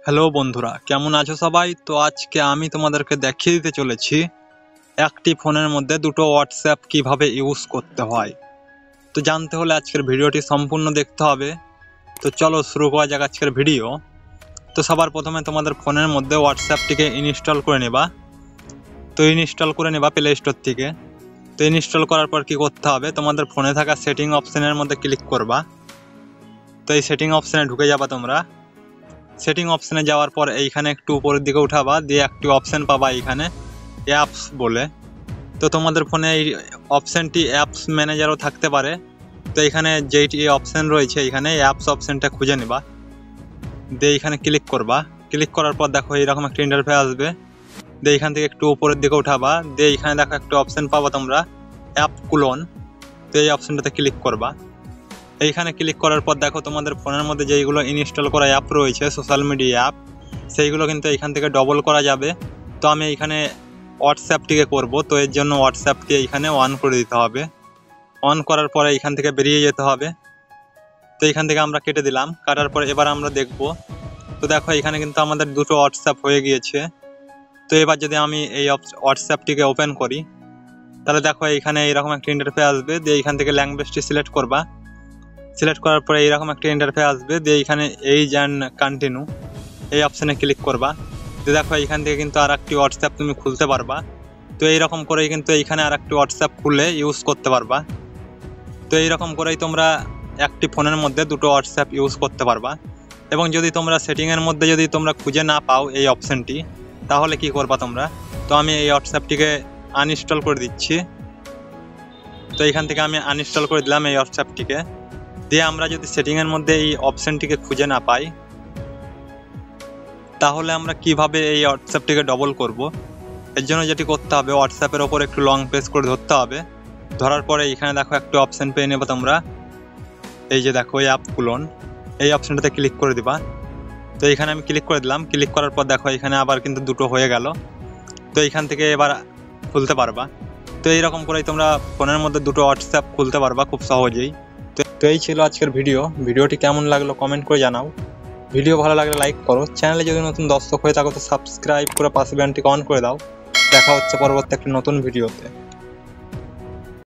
Hello বন্ধুরা, কেমন আছো সবাই? তো আজকে আমি তোমাদেরকে দেখিয়ে দিতে চলেছি একটি ফোনের মধ্যে দুটো হোয়াটসঅ্যাপ কিভাবে ইউজ করতে হয়। তো জানতে হলে আজকের ভিডিওটি সম্পূর্ণ দেখতে হবে। তো চলো শুরু করা যাক আজকের ভিডিও। তো সবার প্রথমে তোমাদের ফোনের মধ্যে হোয়াটসঅ্যাপটিকে ইনস্টল করে নেবা। তো ইনস্টল করে নেবা প্লে স্টোর থেকে। তো ইনস্টল করার পর কি করতে হবে, তোমাদের ফোনে থাকা সেটিং অপশনের মধ্যে ক্লিক করবা। তো এই সেটিং অপশনে ঢুকে যাবা তোমরা। সেটিং অপশনে যাওয়ার পর এইখানে একটু উপরের দিকে উঠাবা, দিয়ে একটি অপশন পাবা এইখানে অ্যাপস বলে। তো তোমাদের ফোনে এই অপশনটি অ্যাপস ম্যানেজারও থাকতে পারে। তো এখানে যেইটি অপশন রয়েছে এইখানে অ্যাপস অপশনটা খুঁজে নেবা, দিয়ে এইখানে ক্লিক করবা। ক্লিক করার পর দেখো এইরকম একটা ইন্টারফেস আসবে। দিয়ে এইখান থেকে একটু উপরের দিকে উঠাবা, দিয়ে এইখানে দেখো একটা অপশন পাবা তোমরা অ্যাপ ক্লোন। তো এই অপশনটাতে ক্লিক করবা। এইখানে ক্লিক করার পর দেখো তোমাদের ফোনের মধ্যে যেইগুলো ইনস্টল করা অ্যাপ রয়েছে সোশ্যাল মিডিয়া অ্যাপ, সেইগুলো কিন্তু এইখান থেকে ডবল করা যাবে। তো আমি এইখানে হোয়াটসঅ্যাপটিকে করব, তো এর জন্য হোয়াটসঅ্যাপটি এইখানে অন করে দিতে হবে। অন করার পরে এইখান থেকে বেরিয়ে যেতে হবে। তো এইখান থেকে আমরা কেটে দিলাম। কাটার পরে এবার আমরা দেখব। তো দেখো এখানে কিন্তু আমাদের দুটো হোয়াটসঅ্যাপ হয়ে গিয়েছে। তো এবার যদি আমি এই হোয়াটসঅ্যাপটিকে ওপেন করি, তাহলে দেখো এইখানে এইরকম একটা ইন্টারফেস আসবে। দিয়ে এইখান থেকে ল্যাঙ্গুয়েজটি সিলেক্ট করবা। সিলেক্ট করার পরে এইরকম একটা ইন্টারফেস আসবে। দিয়ে এইখানে এইজ অ্যান্ড কন্টিনিউ এই অপশানে ক্লিক করবা। তো দেখো এইখান থেকে কিন্তু আর একটি হোয়াটসঅ্যাপ তুমি খুলতে পারবা। তো এইরকম করেই কিন্তু এইখানে আর একটি হোয়াটসঅ্যাপ খুলে ইউজ করতে পারবা। তো এইরকম করেই তোমরা একটি ফোনের মধ্যে দুটো হোয়াটসঅ্যাপ ইউজ করতে পারবা। এবং যদি তোমরা সেটিংয়ের মধ্যে যদি তোমরা খুঁজে না পাও এই অপশানটি, তাহলে কি করবা তোমরা, তো আমি এই হোয়াটসঅ্যাপটিকে আনইনস্টল করে দিচ্ছি। তো এইখান থেকে আমি আনইনস্টল করে দিলাম এই হোয়াটসঅ্যাপটিকে। দিয়ে আমরা যদি সেটিংয়ের মধ্যে এই অপশানটিকে খুঁজে না পাই, তাহলে আমরা কিভাবে এই হোয়াটসঅ্যাপটিকে ডবল করব। এর জন্য যেটি করতে হবে, হোয়াটসঅ্যাপের ওপর একটু লং প্রেস করে ধরতে হবে। ধরার পরে এখানে দেখো একটা অপশান পেয়ে নেবে তোমরা, এই যে দেখো এই অ্যাপ ক্লোন, এই অপশানটাতে ক্লিক করে দিবা। তো এইখানে আমি ক্লিক করে দিলাম। ক্লিক করার পর দেখো এখানে আবার কিন্তু দুটো হয়ে গেল। তো এইখান থেকে এবার খুলতে পারবা। তো এইরকম করেই তোমরা ফোনের মধ্যে দুটো হোয়াটসঅ্যাপ খুলতে পারবা খুব সহজেই। তো এই ছিল আজকের ভিডিওটি কেমন লাগলো কমেন্ট করে জানাও। ভিডিও ভালো লাগলে লাইক করো, চ্যানেলে যদি নতুন দর্শক হয়ে থাকো তো সাবস্ক্রাইব করে পাশে বেলটি অন করে দাও। দেখা হচ্ছে পরবর্তী একটা নতুন ভিডিওতে।